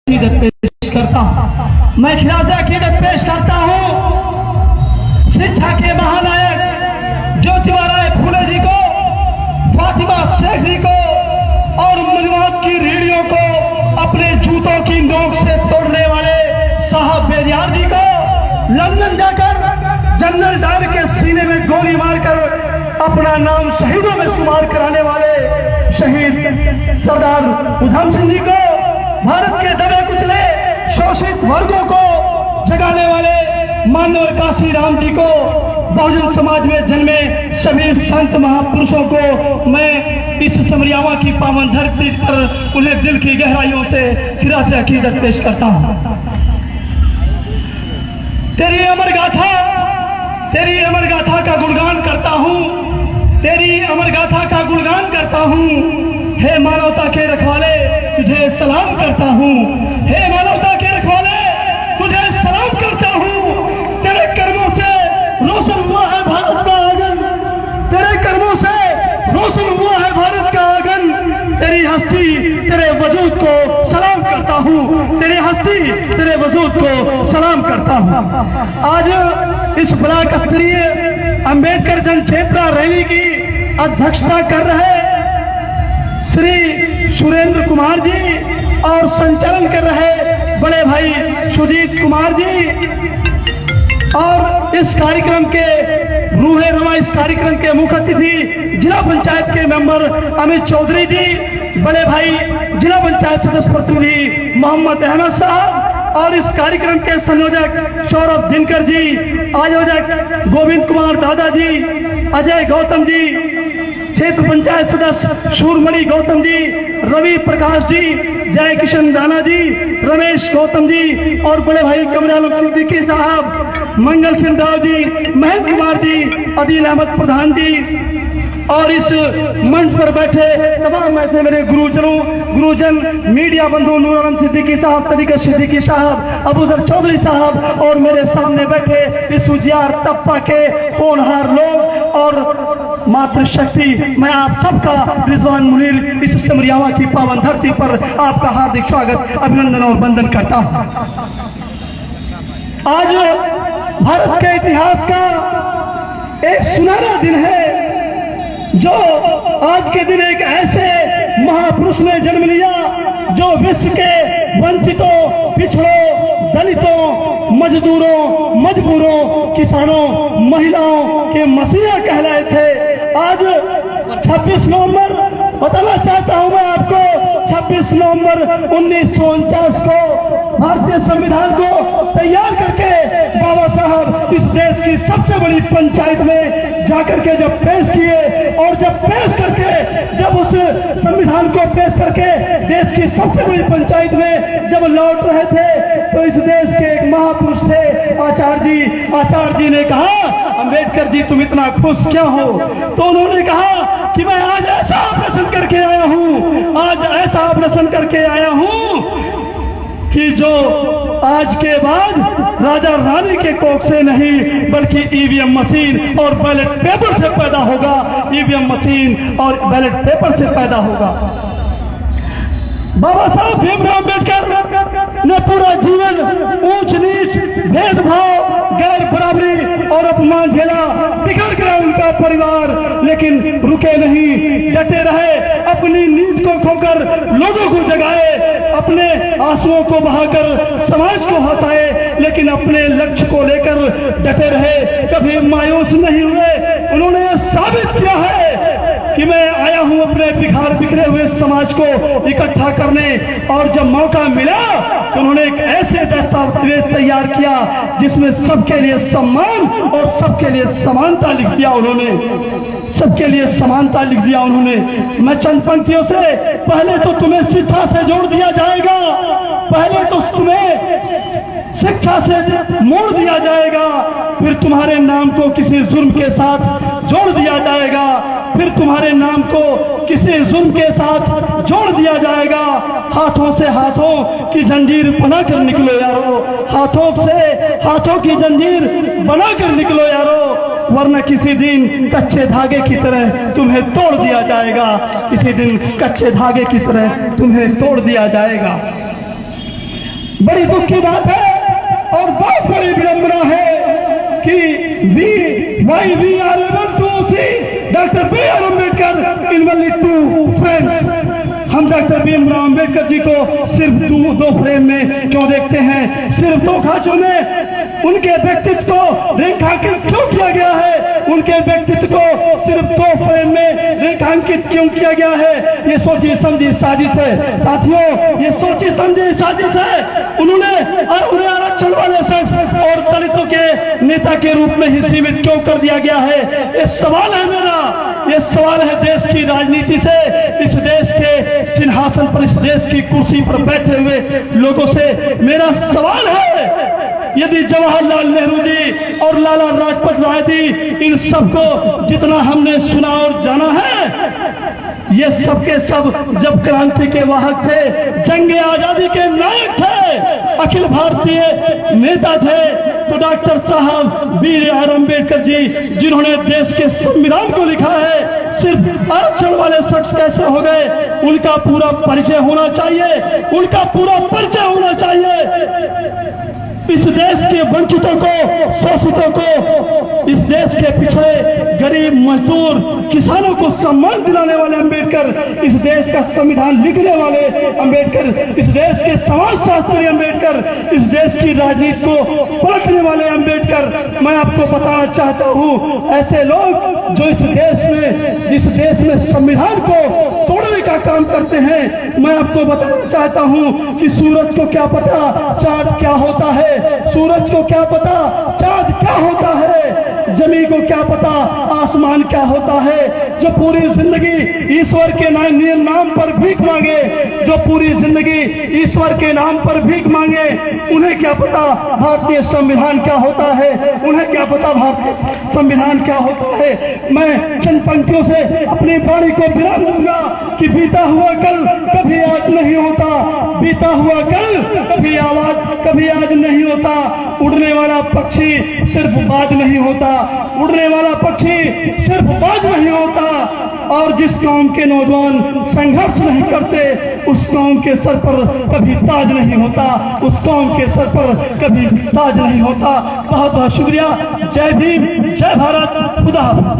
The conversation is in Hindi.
अकीदत पेश करता हूँ। मैं खिलाफ अकीदत पेश करता हूँ शिक्षा के महानायक ज्योतिबा राय फूले जी को, फातिमा शेख जी को और मनुवाद की रीढ़ियों को अपने जूतों की नोक से तोड़ने वाले साहब बेदियार जी को, लंदन जाकर जनरल डायर के सीने में गोली मारकर अपना नाम शहीदों में शुमार कराने वाले शहीद सरदार उधम सिंह जी को, भारत के दबे कुचले शोषित वर्गों को जगाने वाले मानवर काशी राम जी को, बहुजन समाज में जन्मे सभी संत महापुरुषों को मैं इस समरियावा की पावन धरती पर उन्हें दिल की गहराइयों से खिरा से अकीदत पेश करता हूँ। तेरी अमर गाथा का गुणगान करता हूँ, तेरी अमर गाथा का गुणगान करता हूँ। हे मानवता के रखवाले तुझे सलाम करता हूँ, हे मानवता के रखवाले तुझे सलाम करता हूँ। तेरे कर्मों से रोशन हुआ है भारत का आंगन, तेरे कर्मों से रोशन हुआ है भारत का आंगन। तेरी हस्ती तेरे वजूद को सलाम करता हूँ, तेरी हस्ती तेरे वजूद को सलाम करता हूँ। आज इस ब्लॉक स्तरीय अंबेडकर जनचेतना रैली की अध्यक्षता कर रहे श्री सुरेंद्र कुमार जी और संचालन कर रहे बड़े भाई सुजीत कुमार जी, और इस कार्यक्रम के रूहे रवा, इस कार्यक्रम के मुख्य अतिथि जिला पंचायत के मेंबर अमित चौधरी जी, बड़े भाई जिला पंचायत सदस्य प्रतिनिधि मोहम्मद अहमद साहब, और इस कार्यक्रम के संयोजक सौरभ दिनकर जी, आयोजक गोविंद कुमार दादा जी, अजय गौतम जी, क्षेत्र पंचायत सदस्य सूरमणि गौतम जी, रवि प्रकाश जी, जय किशन राणा जी, रमेश गौतम जी, और बड़े भाई कमराल सिद्दीकी साहब, मंगल सिंह राव जी, महेंद्र कुमार जी, अदील अहमद प्रधान जी, और इस मंच पर बैठे तमाम ऐसे मेरे गुरुजन मीडिया बंधु नूर आलम सिद्दीकी साहब, तरीक़त सिद्दीकी साहब, अबूजर चौधरी साहब, और मेरे सामने बैठे इस उजियार तबका के होनहार लोग और मातृशक्ति, मैं आप सबका रिजवान मुनीर इस समरियावा की पावन धरती पर आपका हार्दिक स्वागत, अभिनंदन और वंदन करता हूँ। आज भारत के इतिहास का एक सुनहरा दिन है, जो आज के दिन एक ऐसे महापुरुष ने जन्म लिया जो विश्व के वंचितों, पिछड़ों, दलितों, मजदूरों, मजबूरों, किसानों, महिलाओं के मसीहा कहलाए थे। आज 26 नवंबर बताना चाहता हूं मैं आपको, 26 नवंबर 1949 को भारतीय संविधान को तैयार करके बाबा साहब इस देश की सबसे बड़ी पंचायत में जाकर के जब पेश किए, और जब पेश करके जब उस संविधान को पेश करके देश की सबसे बड़ी पंचायत में जब लौट रहे थे, तो इस देश के एक महापुरुष थे आचार्य जी ने कहा, अंबेडकर जी तुम इतना खुश क्या हो? तो उन्होंने कहा कि मैं आज ऐसा ऑपरेशन करके आया हूँ, आज ऐसा ऑपरेशन करके आया हूँ कि जो आज के बाद राजा रानी के कोख से नहीं बल्कि ईवीएम मशीन और बैलेट पेपर से पैदा होगा, ईवीएम मशीन और बैलेट पेपर से पैदा होगा। बाबा साहब भीमराव अम्बेडकर ने पूरा जीवन ऊंच नीच, भेदभाव, गैर बराबरी और अपमान झेला, बिगड़ गया उनका परिवार, लेकिन रुके नहीं, डटे रहे, अपनी नींद को खोकर लोगों को जगाए, अपने आंसुओं को बहाकर समाज को हंसाए, लेकिन अपने लक्ष्य को लेकर डटे रहे, कभी मायूस नहीं हुए। उन्होंने साबित किया है कि मैं आया हूं अपने बिखरे हुए समाज को इकट्ठा करने, और जब मौका मिला तो उन्होंने एक ऐसे दस्तावेज तैयार किया जिसमें सबके लिए सम्मान और सबके लिए समानता लिख दिया उन्होंने, सबके लिए समानता लिख दिया उन्होंने। मैं चंद पंक्तियों से, पहले तो तुम्हें शिक्षा से जोड़ दिया जाएगा, पहले तो तुम्हें शिक्षा से मोड़ दिया जाएगा, फिर तुम्हारे नाम को किसी जुर्म के साथ जोड़ दिया जाएगा, फिर तुम्हारे नाम को किसी जुर्म के साथ जोड़ दिया जाएगा। हाथों से हाथों की जंजीर बनाकर निकलो यारो, हाथों से हाथों की जंजीर बनाकर निकलो यारो, वरना किसी दिन कच्चे धागे की तरह तुम्हें तोड़ दिया जाएगा, किसी दिन कच्चे धागे की तरह तुम्हें तोड़ दिया जाएगा। बड़ी दुख की बात है और बहुत बड़ी विडंबना है कि we are able to see doctor B R Ambedkar in only 2 frames. हम डॉक्टर भीमराव अम्बेडकर जी को सिर्फ दो फ्रेम में क्यों देखते हैं? सिर्फ 2 खांचों में उनके व्यक्तित्व को रेखांकित क्यों किया गया है? उनके व्यक्तित्व को सिर्फ 2 फ्रेम में रेखांकित क्यों किया गया है? ये सोची समझी साजिश है साथियों, ये सोची समझी साजिश है। उन्हें आरक्षण वाले शख्स और दलितों के नेता के रूप में ही सीमित क्यों कर दिया गया है? ये सवाल है मेरा, ये सवाल है देश की राजनीति से, इस देश के सिंहासन पर, इस देश की कुर्सी पर बैठे हुए लोगों से मेरा सवाल है। यदि जवाहरलाल नेहरू जी और लाला लाजपत राय जी, इन सबको जितना हमने सुना और जाना है, ये सब के सब जब क्रांति के वाहक थे, जंग आजादी के नायक थे, अखिल भारतीय नेता थे, तो डॉक्टर साहब बी आर अम्बेडकर जी जिन्होंने देश के संविधान को लिखा है, सिर्फ आरक्षण वाले शख्स कैसे हो गए? उनका पूरा परिचय होना चाहिए, उनका पूरा परिचय होना चाहिए। इस देश के वंचितों को, शोषितों को, इस देश के पिछड़े गरीब मजदूर किसानों को सम्मान दिलाने वाले अम्बेडकर, इस देश का संविधान लिखने वाले अम्बेडकर, इस देश के समाजशास्त्री अम्बेडकर, इस देश की राजनीति को पलटने वाले अम्बेडकर। मैं आपको बताना चाहता हूँ, ऐसे लोग जो इस देश में संविधान को तोड़ने का काम करते हैं, मैं आपको बताना चाहता हूँ कि सूरज को क्या पता चांद क्या होता है, सूरज को क्या पता चांद क्या होता है, जमीन को क्या पता आसमान क्या होता है। जो पूरी जिंदगी ईश्वर के नाम पर भीख मांगे, जो पूरी जिंदगी ईश्वर के नाम पर भीख मांगे, उन्हें क्या पता भारतीय संविधान क्या होता है, उन्हें क्या पता भारतीय संविधान क्या होता है। मैं चंद पंक्तियों से अपनी वाणी को विराम दूंगा कि बीता हुआ कल कभी आज नहीं होता, बीता हुआ कल कभी आज नहीं होता। उड़ने वाला पक्षी सिर्फ बाज नहीं होता, उड़ने वाला पक्षी सिर्फ बाज नहीं होता। और जिस कौम के नौजवान संघर्ष नहीं करते, उस कौम के सर पर कभी ताज नहीं होता, उस कौम के सर पर कभी ताज नहीं होता। बहुत बहुत शुक्रिया। जय भीम, जय भारत, खुदा।